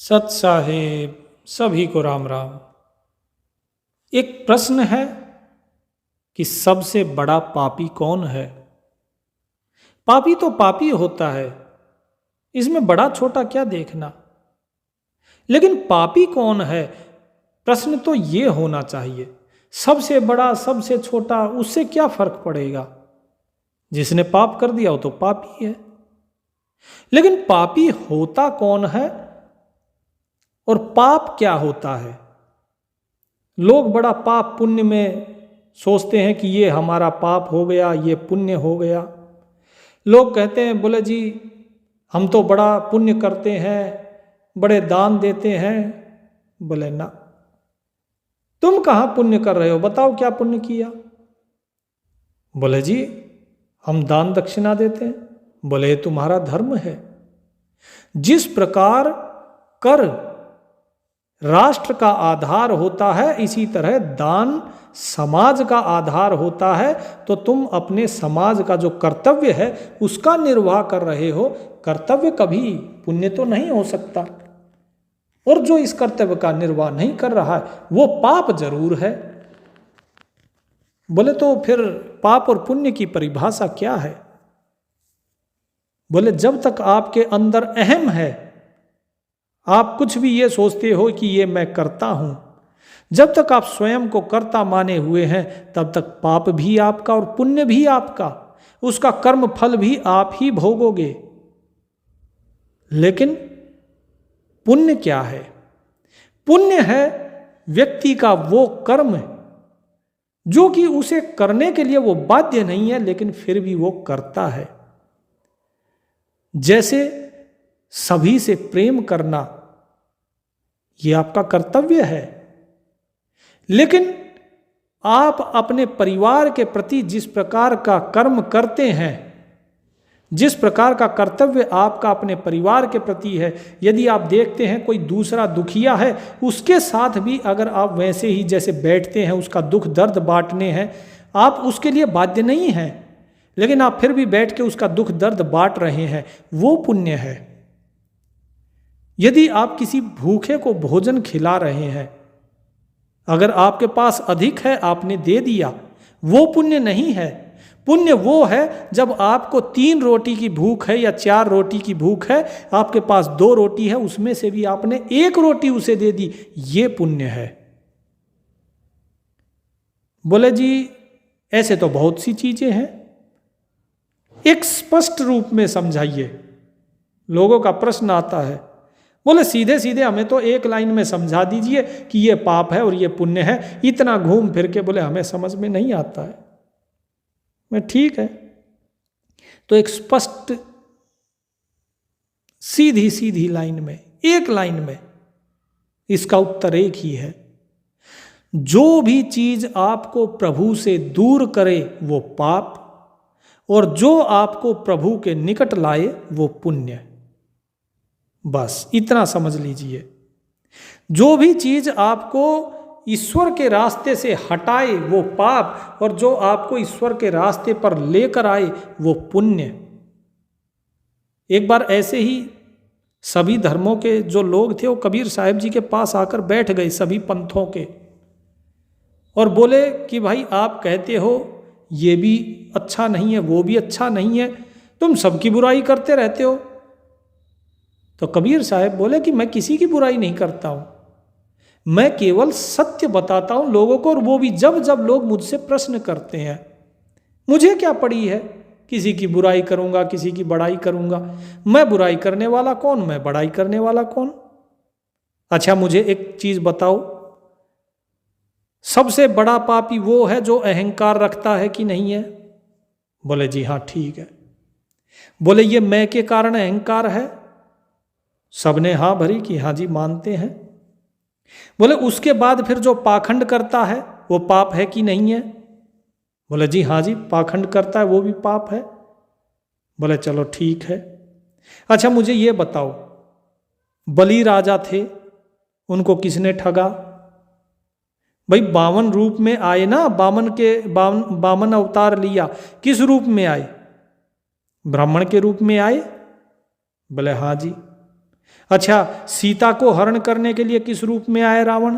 सत साहेब सभी को राम राम। एक प्रश्न है कि सबसे बड़ा पापी कौन है। पापी तो पापी होता है, इसमें बड़ा छोटा क्या देखना। लेकिन पापी कौन है, प्रश्न तो ये होना चाहिए। सबसे बड़ा सबसे छोटा उससे क्या फर्क पड़ेगा। जिसने पाप कर दिया वो तो पापी है। लेकिन पापी होता कौन है और पाप क्या होता है। लोग बड़ा पाप पुण्य में सोचते हैं कि ये हमारा पाप हो गया, ये पुण्य हो गया। लोग कहते हैं, बोले जी हम तो बड़ा पुण्य करते हैं, बड़े दान देते हैं। बोले ना, तुम कहाँ पुण्य कर रहे हो, बताओ क्या पुण्य किया। बोले जी हम दान दक्षिणा देते हैं। बोले ये तुम्हारा धर्म है। जिस प्रकार कर राष्ट्र का आधार होता है, इसी तरह दान समाज का आधार होता है। तो तुम अपने समाज का जो कर्तव्य है उसका निर्वाह कर रहे हो। कर्तव्य कभी पुण्य तो नहीं हो सकता, और जो इस कर्तव्य का निर्वाह नहीं कर रहा है वो पाप जरूर है। बोले तो फिर पाप और पुण्य की परिभाषा क्या है। बोले जब तक आपके अंदर अहम है, आप कुछ भी ये सोचते हो कि ये मैं करता हूं, जब तक आप स्वयं को कर्ता माने हुए हैं तब तक पाप भी आपका और पुण्य भी आपका, उसका कर्म फल भी आप ही भोगोगे। लेकिन पुण्य क्या है। पुण्य है व्यक्ति का वो कर्म जो कि उसे करने के लिए वो बाध्य नहीं है, लेकिन फिर भी वो करता है। जैसे सभी से प्रेम करना ये आपका कर्तव्य है, लेकिन आप अपने परिवार के प्रति जिस प्रकार का कर्म करते हैं, जिस प्रकार का कर्तव्य आपका अपने परिवार के प्रति है, यदि आप देखते हैं कोई दूसरा दुखिया है, उसके साथ भी अगर आप वैसे ही जैसे बैठते हैं उसका दुख दर्द बांटने हैं, आप उसके लिए बाध्य नहीं हैं, लेकिन आप फिर भी बैठ के उसका दुख दर्द बांट रहे हैं, वो पुण्य है। यदि आप किसी भूखे को भोजन खिला रहे हैं, अगर आपके पास अधिक है आपने दे दिया, वो पुण्य नहीं है। पुण्य वो है जब आपको 3 रोटी की भूख है या 4 रोटी की भूख है, आपके पास 2 रोटी है, उसमें से भी आपने 1 रोटी उसे दे दी, ये पुण्य है। बोले जी ऐसे तो बहुत सी चीजें हैं, एक स्पष्ट रूप में समझाइए। लोगों का प्रश्न आता है, बोले सीधे सीधे हमें तो एक लाइन में समझा दीजिए कि ये पाप है और ये पुण्य है। इतना घूम फिर के बोले हमें समझ में नहीं आता है। मैं ठीक है, तो एक स्पष्ट सीधी सीधी लाइन में, एक लाइन में इसका उत्तर एक ही है। जो भी चीज आपको प्रभु से दूर करे वो पाप, और जो आपको प्रभु के निकट लाए वो पुण्य। बस इतना समझ लीजिए। जो भी चीज आपको ईश्वर के रास्ते से हटाए वो पाप, और जो आपको ईश्वर के रास्ते पर लेकर आए वो पुण्य। एक बार ऐसे ही सभी धर्मों के जो लोग थे वो कबीर साहिब जी के पास आकर बैठ गए, सभी पंथों के, और बोले कि भाई आप कहते हो ये भी अच्छा नहीं है वो भी अच्छा नहीं है, तुम सबकी बुराई करते रहते हो। तो कबीर साहब बोले कि मैं किसी की बुराई नहीं करता हूं, मैं केवल सत्य बताता हूं लोगों को, और वो भी जब जब लोग मुझसे प्रश्न करते हैं। मुझे क्या पड़ी है, किसी की बुराई करूंगा किसी की बड़ाई करूंगा। मैं बुराई करने वाला कौन, मैं बड़ाई करने वाला कौन। अच्छा मुझे एक चीज बताओ, सबसे बड़ा पापी वो है जो अहंकार रखता है कि नहीं है। बोले जी हाँ ठीक है। बोले ये मैं के कारण अहंकार है। सबने हाँ भरी कि हाँ जी मानते हैं। बोले उसके बाद फिर जो पाखंड करता है वो पाप है कि नहीं है। बोले जी हाँ जी पाखंड करता है वो भी पाप है। बोले चलो ठीक है। अच्छा मुझे ये बताओ, बलि राजा थे, उनको किसने ठगा। भाई 52 रूप में आए ना, बामन अवतार लिया, किस रूप में आए, ब्राह्मण के रूप में आए। बोले हाँ जी। अच्छा, सीता को हरण करने के लिए किस रूप में आया रावण?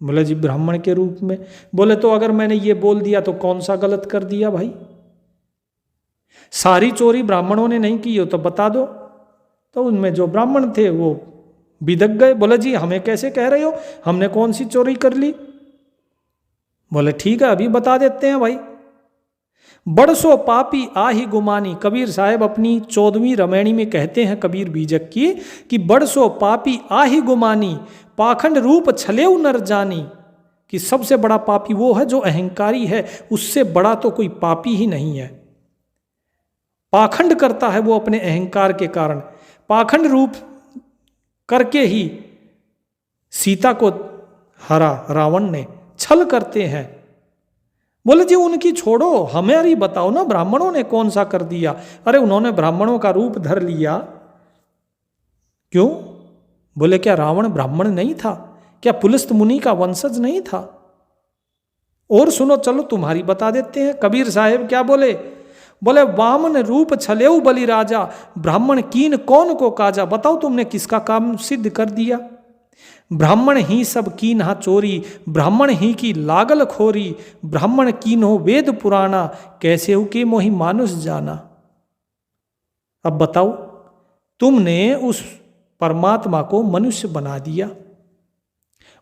बोले जी ब्राह्मण के रूप में। बोले तो अगर मैंने ये बोल दिया तो कौन सा गलत कर दिया भाई? सारी चोरी ब्राह्मणों ने नहीं की हो तो बता दो। तो उनमें जो ब्राह्मण थे वो बिदक गए। बोले जी हमें कैसे कह रहे हो, हमने कौन सी चोरी कर ली? बोले ठीक है अभी बता देते हैं भाई। बड़सो पापी आही गुमानी, कबीर साहब अपनी 14वीं रमैणी में कहते हैं कबीर बीजक की कि बड़सो पापी आही गुमानी, पाखंड रूप छलेउ नर जानी, कि सबसे बड़ा पापी वो है जो अहंकारी है, उससे बड़ा तो कोई पापी ही नहीं है। पाखंड करता है वो अपने अहंकार के कारण, पाखंड रूप करके ही सीता को हरा रावण ने, छल करते हैं। बोले जी उनकी छोड़ो, हमारी बताओ ना, ब्राह्मणों ने कौन सा कर दिया? अरे उन्होंने ब्राह्मणों का रूप धर लिया। क्यों? बोले क्या रावण ब्राह्मण नहीं था? क्या पुलस्त मुनि का वंशज नहीं था? और सुनो, चलो तुम्हारी बता देते हैं। कबीर साहेब क्या बोले? बोले वामन रूप छलेउ बलि राजा, ब्राह्मण कीन कौन को काजा। बताओ तुमने किसका काम सिद्ध कर दिया? ब्राह्मण ही सब कीन हा चोरी, ब्राह्मण ही की लागल खोरी, ब्राह्मण कीन हो वेद पुराना, कैसे हो के मोहि मानुष जाना। अब बताओ, तुमने उस परमात्मा को मनुष्य बना दिया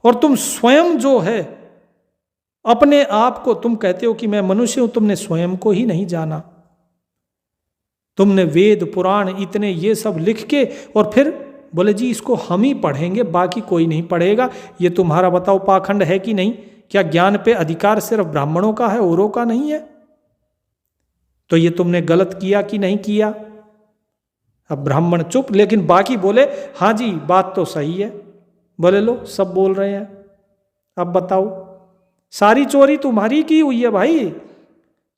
और तुम स्वयं जो है अपने आप को तुम कहते हो कि मैं मनुष्य हूं, तुमने स्वयं को ही नहीं जाना। तुमने वेद पुराण इतने ये सब लिख के और फिर बोले जी इसको हम ही पढ़ेंगे, बाकी कोई नहीं पढ़ेगा। ये तुम्हारा बताओ पाखंड है कि नहीं? क्या ज्ञान पे अधिकार सिर्फ ब्राह्मणों का है, औरों का नहीं है? तो ये तुमने गलत किया कि नहीं किया? अब ब्राह्मण चुप, लेकिन बाकी बोले हाँ जी बात तो सही है। बोले लो सब बोल रहे हैं, अब बताओ। सारी चोरी तुम्हारी की हुई है भाई।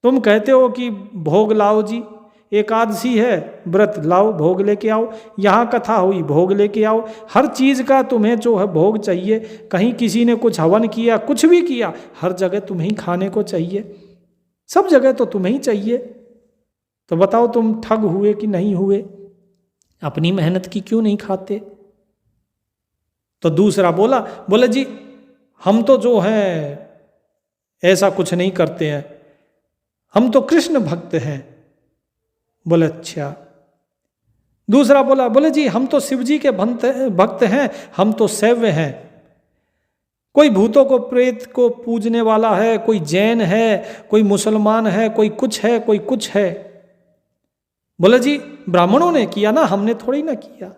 तुम कहते हो कि भोग लाओ जी, एकादशी है व्रत लाओ, भोग लेके आओ, यहाँ कथा हुई भोग लेके आओ। हर चीज़ का तुम्हें जो है भोग चाहिए। कहीं किसी ने कुछ हवन किया, कुछ भी किया, हर जगह तुम्हें ही खाने को चाहिए, सब जगह तो तुम्हें ही चाहिए। तो बताओ तुम ठग हुए कि नहीं हुए? अपनी मेहनत की क्यों नहीं खाते? तो दूसरा बोला, बोले जी हम तो जो है ऐसा कुछ नहीं करते हैं, हम तो कृष्ण भक्त हैं। बोले अच्छा। दूसरा बोला, बोले जी हम तो शिव जी के भक्त हैं, हम तो शैव हैं। कोई भूतों को प्रेत को पूजने वाला है, कोई जैन है, कोई मुसलमान है, कोई कुछ है, कोई कुछ है। बोले जी ब्राह्मणों ने किया ना, हमने थोड़ी ना किया।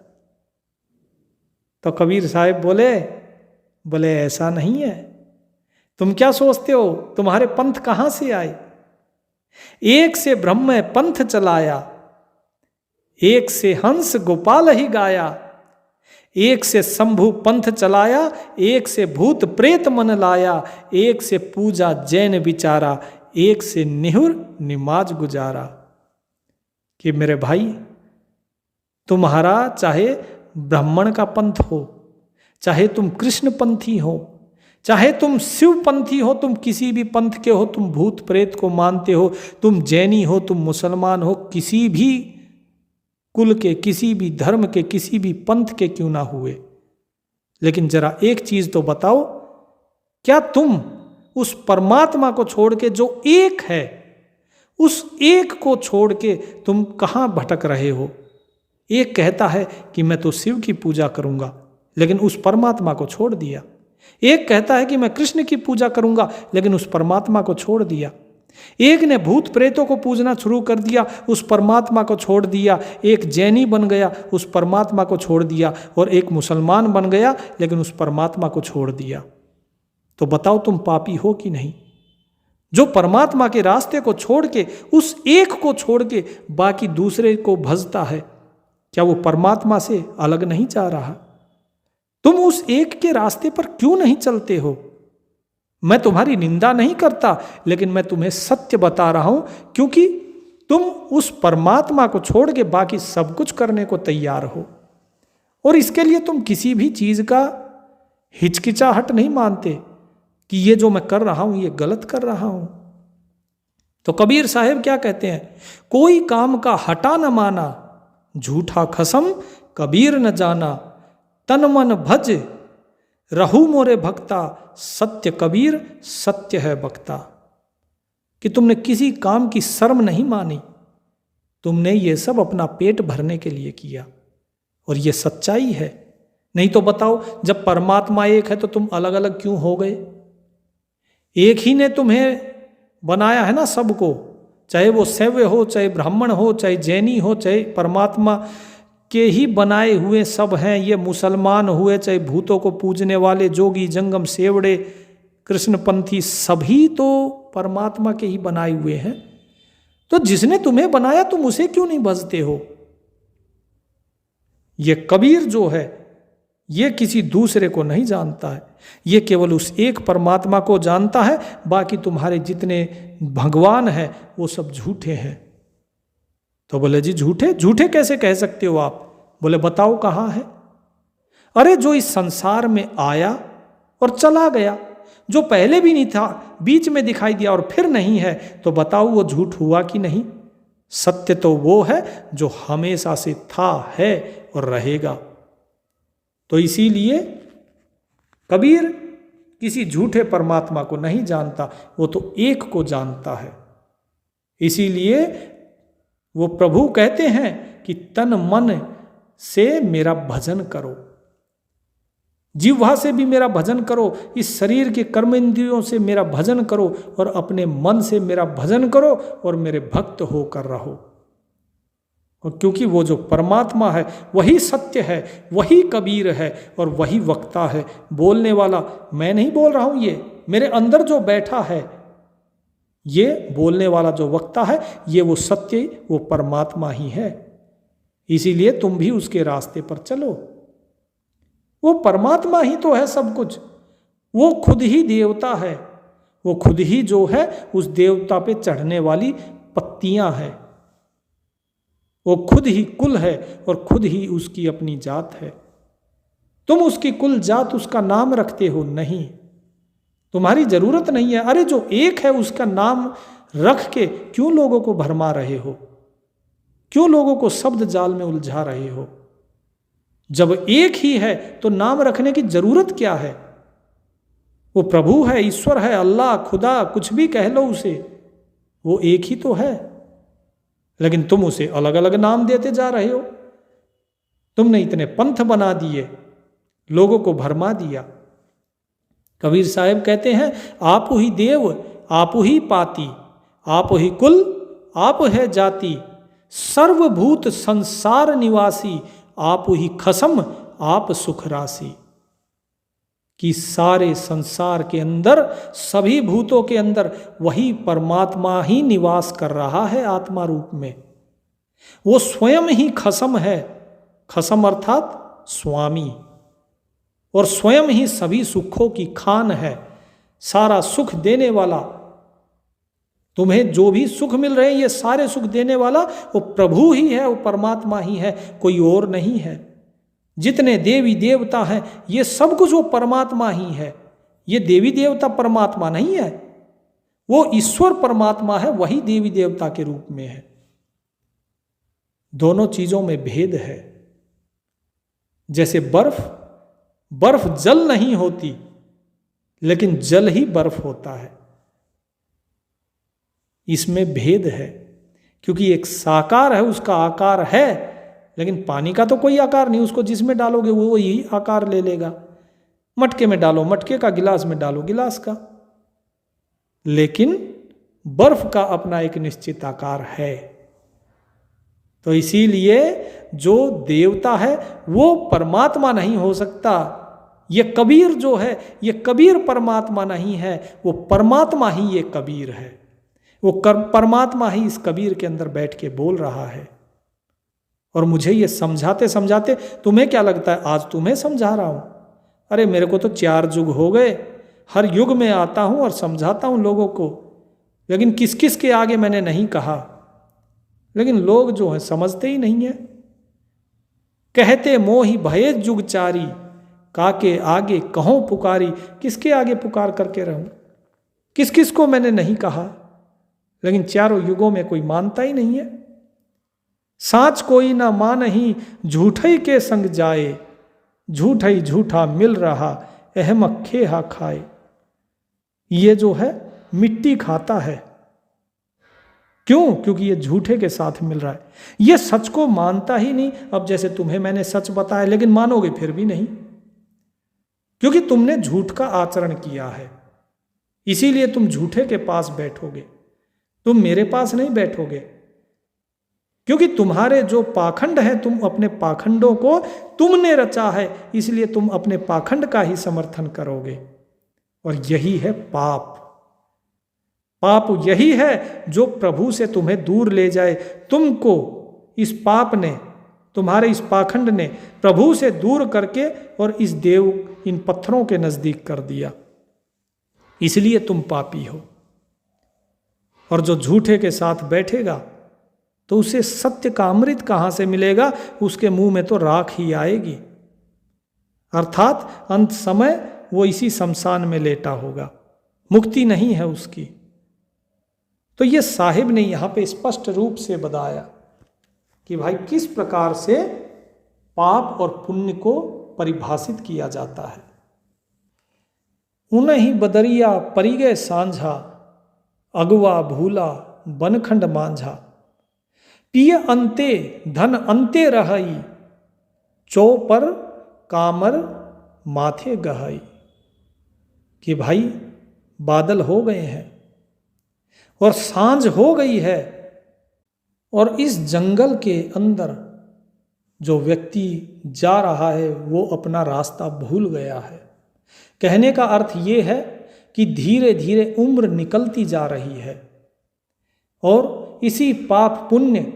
तो कबीर साहब बोले, बोले ऐसा नहीं है। तुम क्या सोचते हो तुम्हारे पंथ कहां से आए? एक से ब्रह्म पंथ चलाया, एक से हंस गोपाल ही गाया, एक से शंभु पंथ चलाया, एक से भूत प्रेत मन लाया, एक से पूजा जैन विचारा, एक से निहुर निमाज गुजारा। कि मेरे भाई तुम्हारा चाहे ब्राह्मण का पंथ हो, चाहे तुम कृष्ण पंथी हो, चाहे तुम शिव पंथी हो, तुम किसी भी पंथ के हो, तुम भूत प्रेत को मानते हो, तुम जैनी हो, तुम मुसलमान हो, किसी भी कुल के, किसी भी धर्म के, किसी भी पंथ के क्यों ना हुए, लेकिन जरा एक चीज तो बताओ, क्या तुम उस परमात्मा को छोड़ के जो एक है, उस एक को छोड़ के तुम कहाँ भटक रहे हो? एक कहता है कि मैं तो शिव की पूजा करूंगा, लेकिन उस परमात्मा को छोड़ दिया। एक कहता है कि मैं कृष्ण की पूजा करूंगा, लेकिन उस परमात्मा को छोड़ दिया। एक ने भूत प्रेतों को पूजना शुरू कर दिया, उस परमात्मा को छोड़ दिया। एक जैनी बन गया, उस परमात्मा को छोड़ दिया, और एक मुसलमान बन गया, लेकिन उस परमात्मा को छोड़ दिया। तो बताओ तुम पापी हो कि नहीं? जो परमात्मा के रास्ते को छोड़ के, उस एक को छोड़ के बाकी दूसरे को भजता है, क्या वो परमात्मा से अलग नहीं जा रहा? तुम उस एक के रास्ते पर क्यों नहीं चलते हो? मैं तुम्हारी निंदा नहीं करता, लेकिन मैं तुम्हें सत्य बता रहा हूं, क्योंकि तुम उस परमात्मा को छोड़ के बाकी सब कुछ करने को तैयार हो, और इसके लिए तुम किसी भी चीज का हिचकिचाहट नहीं मानते कि ये जो मैं कर रहा हूं ये गलत कर रहा हूं। तो कबीर साहब क्या कहते हैं? कोई काम का हटा न माना, झूठा खसम कबीर न जाना, तन मन भज रहू मोरे भक्ता, सत्य कबीर सत्य है बक्ता। कि तुमने किसी काम की शर्म नहीं मानी, तुमने ये सब अपना पेट भरने के लिए किया, और ये सच्चाई है। नहीं तो बताओ, जब परमात्मा एक है तो तुम अलग अलग क्यों हो गए? एक ही ने तुम्हें बनाया है ना सबको, चाहे वो शैव हो, चाहे ब्राह्मण हो, चाहे जैनी हो, चाहे परमात्मा के ही बनाए हुए सब हैं। ये मुसलमान हुए, चाहे भूतों को पूजने वाले जोगी, जंगम, सेवड़े, कृष्णपंथी, सभी तो परमात्मा के ही बनाए हुए हैं। तो जिसने तुम्हें बनाया तुम उसे क्यों नहीं भजते हो? ये कबीर जो है ये किसी दूसरे को नहीं जानता है, ये केवल उस एक परमात्मा को जानता है। बाकी तुम्हारे जितने भगवान हैं वो सब झूठे हैं। तो बोले जी झूठे? झूठे कैसे कह सकते हो आप? बोले बताओ कहाँ है? अरे जो इस संसार में आया और चला गया, जो पहले भी नहीं था, बीच में दिखाई दिया और फिर नहीं है, तो बताओ वो झूठ हुआ कि नहीं? सत्य तो वो है जो हमेशा से था, है और रहेगा। तो इसीलिए कबीर किसी झूठे परमात्मा को नहीं जानता, वो तो एक को जानता है। इसीलिए वो प्रभु कहते हैं कि तन मन से मेरा भजन करो, जिह्वा से भी मेरा भजन करो, इस शरीर के कर्म इंद्रियों से मेरा भजन करो, और अपने मन से मेरा भजन करो, और मेरे भक्त होकर रहो। और क्योंकि वो जो परमात्मा है वही सत्य है, वही कबीर है और वही वक्ता है। बोलने वाला मैं नहीं बोल रहा हूँ, ये मेरे अंदर जो बैठा है, ये बोलने वाला जो वक्ता है, ये वो सत्य, वो परमात्मा ही है। इसीलिए तुम भी उसके रास्ते पर चलो। वो परमात्मा ही तो है सब कुछ, वो खुद ही देवता है, वो खुद ही जो है उस देवता पे चढ़ने वाली पत्तियां हैं, वो खुद ही कुल है और खुद ही उसकी अपनी जात है। तुम उसकी कुल जात, उसका नाम रखते हो नहीं, तुम्हारी जरूरत नहीं है। अरे जो एक है उसका नाम रख के क्यों लोगों को भरमा रहे हो? क्यों लोगों को शब्द जाल में उलझा रहे हो? जब एक ही है तो नाम रखने की जरूरत क्या है? वो प्रभु है, ईश्वर है, अल्लाह, खुदा, कुछ भी कह लो उसे, वो एक ही तो है। लेकिन तुम उसे अलग अलग नाम देते जा रहे हो। तुमने इतने पंथ बना दिए, लोगों को भरमा दिया। कबीर साहब कहते हैं, आप ही देव आप ही पाती, आप ही कुल आप है जाति, सर्वभूत संसार निवासी, आप ही खसम आप सुख राशि। कि सारे संसार के अंदर, सभी भूतों के अंदर वही परमात्मा ही निवास कर रहा है आत्मा रूप में। वो स्वयं ही खसम है, खसम अर्थात स्वामी, और स्वयं ही सभी सुखों की खान है, सारा सुख देने वाला। तुम्हें जो भी सुख मिल रहे हैं ये सारे सुख देने वाला वो प्रभु ही है, वो परमात्मा ही है, कोई और नहीं है। जितने देवी देवता हैं ये सब कुछ वो परमात्मा ही है। ये देवी देवता परमात्मा नहीं है, वो ईश्वर परमात्मा है, वही देवी देवता के रूप में है। दोनों चीजों में भेद है। जैसे बर्फ जल नहीं होती, लेकिन जल ही बर्फ होता है। इसमें भेद है, क्योंकि एक साकार है, उसका आकार है, लेकिन पानी का तो कोई आकार नहीं। उसको जिसमें डालोगे वो यही आकार ले लेगा। मटके में डालो मटके का, गिलास में डालो गिलास का, लेकिन बर्फ का अपना एक निश्चित आकार है। तो इसीलिए जो देवता है वो परमात्मा नहीं हो सकता। ये कबीर जो है ये कबीर परमात्मा नहीं है, वो परमात्मा ही ये कबीर है। वो परमात्मा ही इस कबीर के अंदर बैठ के बोल रहा है। और मुझे ये समझाते समझाते तुम्हें क्या लगता है आज तुम्हें समझा रहा हूं? अरे मेरे को तो 4 युग हो गए, हर युग में आता हूं और समझाता हूं लोगों को, लेकिन किस किस के आगे मैंने नहीं कहा। लेकिन लोग जो हैं समझते ही नहीं है। कहते मोहि भये जुगचारी, काके आगे कहों पुकारी। किसके आगे पुकार करके रहूं? किस किस को मैंने नहीं कहा, लेकिन 4 युगों में कोई मानता ही नहीं है। साच कोई ना मानही झूठई के संग जाए, झूठई झूठा मिल रहा अहमक खेहा खाए। ये जो है मिट्टी खाता है। क्यों? क्योंकि ये झूठे के साथ मिल रहा है, ये सच को मानता ही नहीं। अब जैसे तुम्हें मैंने सच बताया लेकिन मानोगे फिर भी नहीं, क्योंकि तुमने झूठ का आचरण किया है, इसीलिए तुम झूठे के पास बैठोगे, तुम मेरे पास नहीं बैठोगे। क्योंकि तुम्हारे जो पाखंड है, तुम अपने पाखंडों को तुमने रचा है, इसलिए तुम अपने पाखंड का ही समर्थन करोगे। और यही है पाप। पाप यही है जो प्रभु से तुम्हें दूर ले जाए। तुमको इस पाप ने, तुम्हारे इस पाखंड ने प्रभु से दूर करके और इस देव, इन पत्थरों के नजदीक कर दिया, इसलिए तुम पापी हो। और जो झूठे के साथ बैठेगा तो उसे सत्य का अमृत कहां से मिलेगा? उसके मुंह में तो राख ही आएगी, अर्थात अंत समय वो इसी शमशान में लेटा होगा, मुक्ति नहीं है उसकी। तो ये साहिब ने यहां पे स्पष्ट रूप से बताया कि भाई किस प्रकार से पाप और पुण्य को परिभाषित किया जाता है। उन्हीं बदरिया परी गए सांझा, अगवा भूला बनखंड मांझा। पिय अंते धन अंते रहई, चौपर कामर माथे गहई। कि भाई बादल हो गए हैं और सांझ हो गई है, और इस जंगल के अंदर जो व्यक्ति जा रहा है वो अपना रास्ता भूल गया है। कहने का अर्थ ये है कि धीरे धीरे उम्र निकलती जा रही है और इसी पाप पुण्य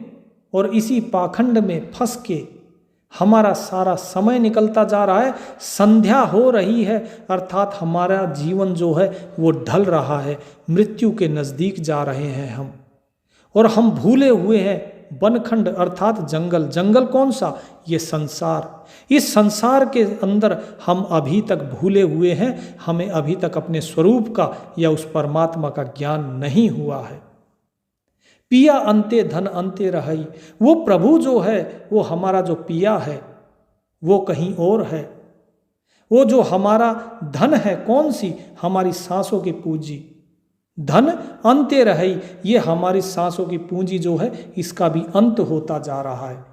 और इसी पाखंड में फंस के हमारा सारा समय निकलता जा रहा है। संध्या हो रही है, अर्थात हमारा जीवन जो है वो ढल रहा है, मृत्यु के नज़दीक जा रहे हैं हम। और हम भूले हुए हैं बनखंड अर्थात जंगल। जंगल कौन सा? ये संसार। इस संसार के अंदर हम अभी तक भूले हुए हैं, हमें अभी तक अपने स्वरूप का या उस परमात्मा का ज्ञान नहीं हुआ है। पिया अंते धन अंते रहई। वो प्रभु जो है, वो हमारा जो पिया है वो कहीं और है। वो जो हमारा धन है, कौन सी? हमारी सांसों की पूंजी। धन अंते रहई, ये हमारी सांसों की पूंजी जो है इसका भी अंत होता जा रहा है।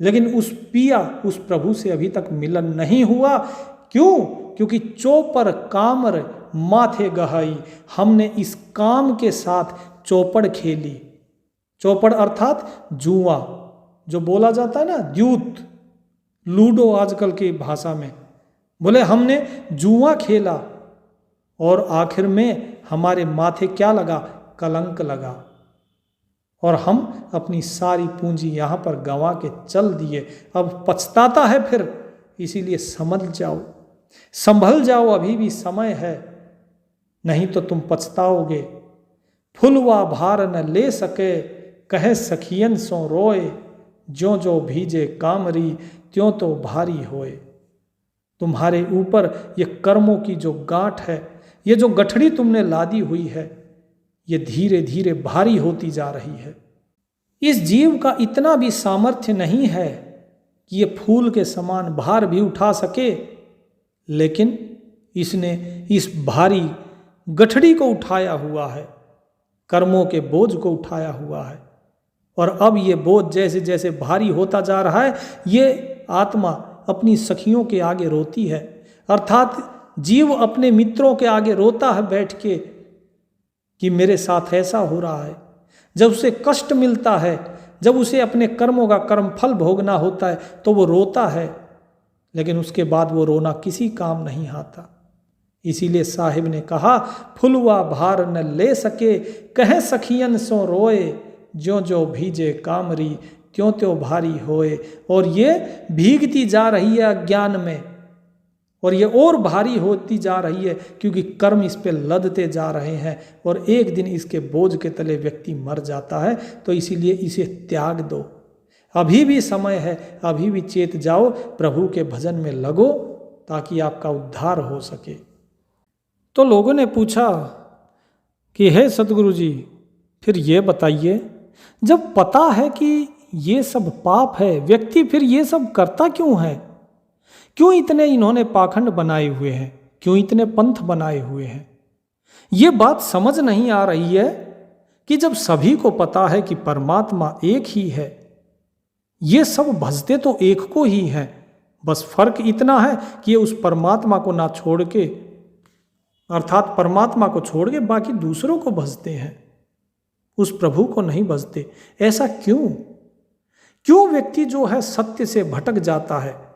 लेकिन उस पिया, उस प्रभु से अभी तक मिलन नहीं हुआ। क्यों? क्योंकि चौपर कामर माथे गहाई। हमने इस काम के साथ चौपड़ खेली। चौपड़ अर्थात जुआ, जो बोला जाता है ना, द्यूत, लूडो आजकल की भाषा में। बोले हमने जुआ खेला और आखिर में हमारे माथे क्या लगा? कलंक लगा, और हम अपनी सारी पूंजी यहाँ पर गंवा के चल दिए। अब पछताता है फिर, इसीलिए समझ जाओ, संभल जाओ, अभी भी समय है, नहीं तो तुम पछताओगे। फुलवा भार न ले सके, कहे सखियन सो रोए, ज्यों जो भीजे कामरी, त्यों तो भारी होए। तुम्हारे ऊपर ये कर्मों की जो गांठ है, ये जो गठड़ी तुमने लादी हुई है, ये धीरे धीरे भारी होती जा रही है। इस जीव का इतना भी सामर्थ्य नहीं है कि ये फूल के समान भार भी उठा सके, लेकिन इसने इस भारी गठड़ी को उठाया हुआ है, कर्मों के बोझ को उठाया हुआ है। और अब ये बोझ जैसे जैसे भारी होता जा रहा है, ये आत्मा अपनी सखियों के आगे रोती है, अर्थात जीव अपने मित्रों के आगे रोता है बैठ के कि मेरे साथ ऐसा हो रहा है। जब उसे कष्ट मिलता है, जब उसे अपने कर्मों का कर्म फल भोगना होता है तो वो रोता है, लेकिन उसके बाद वो रोना किसी काम नहीं आता। इसीलिए साहिब ने कहा, फुलवा भार न ले सके, कहे सखियन सो रोए, ज्यों जो भीजे कामरी, त्यों त्यों भारी होए। और ये भीगती जा रही है अज्ञान में, और ये और भारी होती जा रही है क्योंकि कर्म इस पे लदते जा रहे हैं, और एक दिन इसके बोझ के तले व्यक्ति मर जाता है। तो इसीलिए इसे त्याग दो, अभी भी समय है, अभी भी चेत जाओ, प्रभु के भजन में लगो ताकि आपका उद्धार हो सके। तो लोगों ने पूछा कि हे सतगुरु जी, फिर ये बताइए, जब पता है कि ये सब पाप है, व्यक्ति फिर ये सब करता क्यों है? क्यों इतने इन्होंने पाखंड बनाए हुए हैं? क्यों इतने पंथ बनाए हुए हैं? ये बात समझ नहीं आ रही है कि जब सभी को पता है कि परमात्मा एक ही है, ये सब भजते तो एक को ही हैं, बस फर्क इतना है कि ये उस परमात्मा को ना छोड़ के, अर्थात परमात्मा को छोड़ के बाकी दूसरों को भजते हैं, उस प्रभु को नहीं भजते। ऐसा क्यों? क्यों व्यक्ति जो है सत्य से भटक जाता है?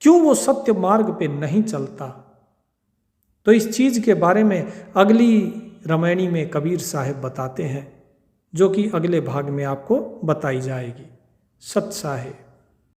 क्यों वो सत्य मार्ग पे नहीं चलता? तो इस चीज के बारे में अगली रामायणी में कबीर साहब बताते हैं, जो कि अगले भाग में आपको बताई जाएगी। सत साहेब।